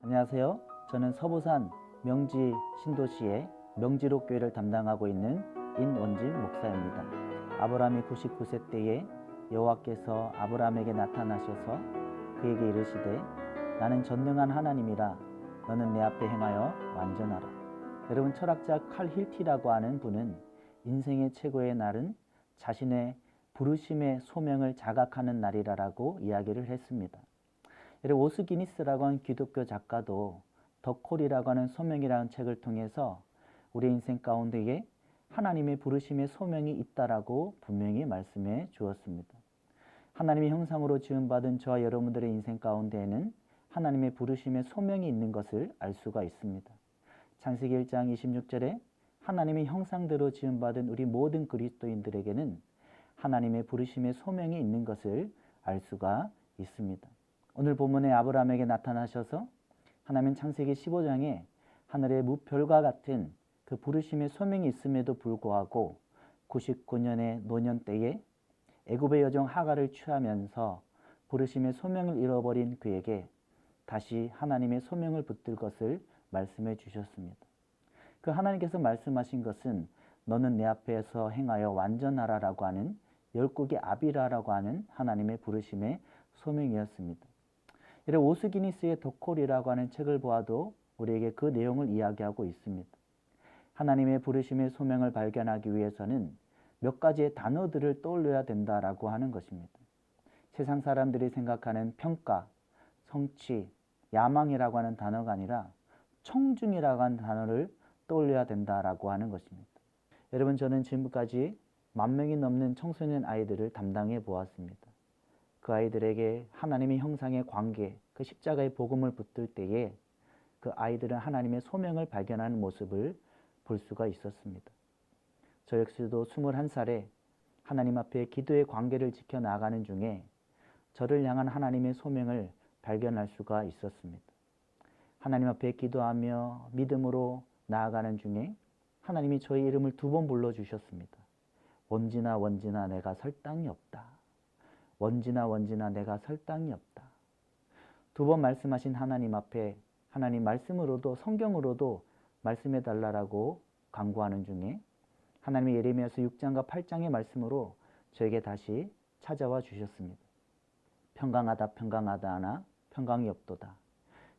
안녕하세요. 저는 서부산 명지 신도시의 명지록 교회를 담당하고 있는 인원진 목사입니다. 아브라함이 99세 때에 여호와께서 아브라함에게 나타나셔서 그에게 이르시되 나는 전능한 하나님이라 너는 내 앞에 행하여 완전하라. 여러분, 철학자 칼 힐티라고 하는 분은 인생의 최고의 날은 자신의 부르심의 소명을 자각하는 날이라고 이야기를 했습니다. 오스 기니스라고 하는 기독교 작가도 더 콜이라고 하는 소명이라는 책을 통해서 우리 인생 가운데에 하나님의 부르심의 소명이 있다라고 분명히 말씀해 주었습니다. 하나님의 형상으로 지음받은 저와 여러분들의 인생 가운데에는 하나님의 부르심의 소명이 있는 것을 알 수가 있습니다. 창세기 1장 26절에 하나님의 형상대로 지음받은 우리 모든 그리스도인들에게는 하나님의 부르심의 소명이 있는 것을 알 수가 있습니다. 오늘 본문에 아브라함에게 나타나셔서 하나님은 창세기 15장에 하늘의 무별과 같은 그 부르심의 소명이 있음에도 불구하고 99년의 노년 때에 애굽의 여종 하갈을 취하면서 부르심의 소명을 잃어버린 그에게 다시 하나님의 소명을 붙들 것을 말씀해 주셨습니다. 그 하나님께서 말씀하신 것은 너는 내 앞에서 행하여 완전하라라고 하는 열국의 아비라라고 하는 하나님의 부르심의 소명이었습니다. 오스 기니스의 덕콜이라고 하는 책을 보아도 우리에게 그 내용을 이야기하고 있습니다. 하나님의 부르심의 소명을 발견하기 위해서는 몇 가지의 단어들을 떠올려야 된다라고 하는 것입니다. 세상 사람들이 생각하는 평가, 성취, 야망이라고 하는 단어가 아니라 청중이라고 하는 단어를 떠올려야 된다라고 하는 것입니다. 여러분, 저는 지금까지 10,000명이 넘는 청소년 아이들을 담당해 보았습니다. 그 아이들에게 하나님의 형상의 관계, 그 십자가의 복음을 붙들 때에 그 아이들은 하나님의 소명을 발견하는 모습을 볼 수가 있었습니다. 저 역시도 21살에 하나님 앞에 기도의 관계를 지켜나가는 중에 저를 향한 하나님의 소명을 발견할 수가 있었습니다. 하나님 앞에 기도하며 믿음으로 나아가는 중에 하나님이 저의 이름을 2번 불러주셨습니다. 원진아 원진아 내가 설 땅이 없다. 원진아 원진아 내가 설 땅이 없다. 2번 말씀하신 하나님 앞에 하나님 말씀으로도 성경으로도 말씀해 달라고 간구하는 중에 하나님의 예레미야서 6장과 8장의 말씀으로 저에게 다시 찾아와 주셨습니다. 평강하다 평강하다 하나 평강이 없도다.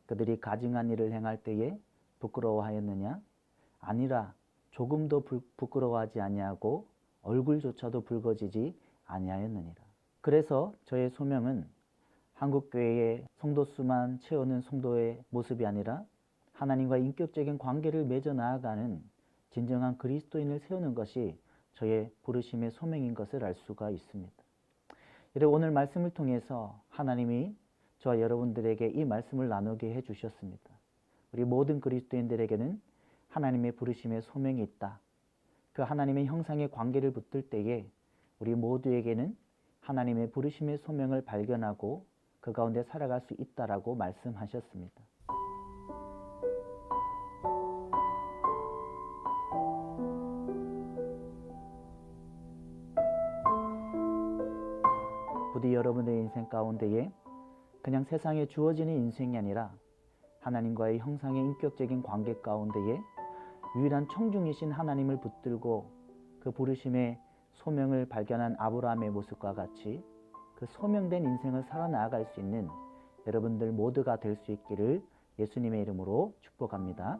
그들이 가증한 일을 행할 때에 부끄러워하였느냐? 아니라 조금도 부끄러워하지 아니하고 얼굴조차도 붉어지지 아니하였느니라. 그래서 저의 소명은 한국교회의 성도 수만 채우는 성도의 모습이 아니라 하나님과 인격적인 관계를 맺어 나아가는 진정한 그리스도인을 세우는 것이 저의 부르심의 소명인 것을 알 수가 있습니다. 오늘 말씀을 통해서 하나님이 저와 여러분들에게 이 말씀을 나누게 해주셨습니다. 우리 모든 그리스도인들에게는 하나님의 부르심의 소명이 있다. 그 하나님의 형상의 관계를 붙들 때에 우리 모두에게는 하나님의 부르심의 소명을 발견하고 그 가운데 살아갈 수 있다라고 말씀하셨습니다. 부디 여러분의 인생 가운데에 그냥 세상에 주어지는 인생이 아니라 하나님과의 형상의 인격적인 관계 가운데에 유일한 청중이신 하나님을 붙들고 그 부르심의 소명을 발견한 아브라함의 모습과 같이 그 소명된 인생을 살아나갈 수 있는 여러분들 모두가 될 수 있기를 예수님의 이름으로 축복합니다.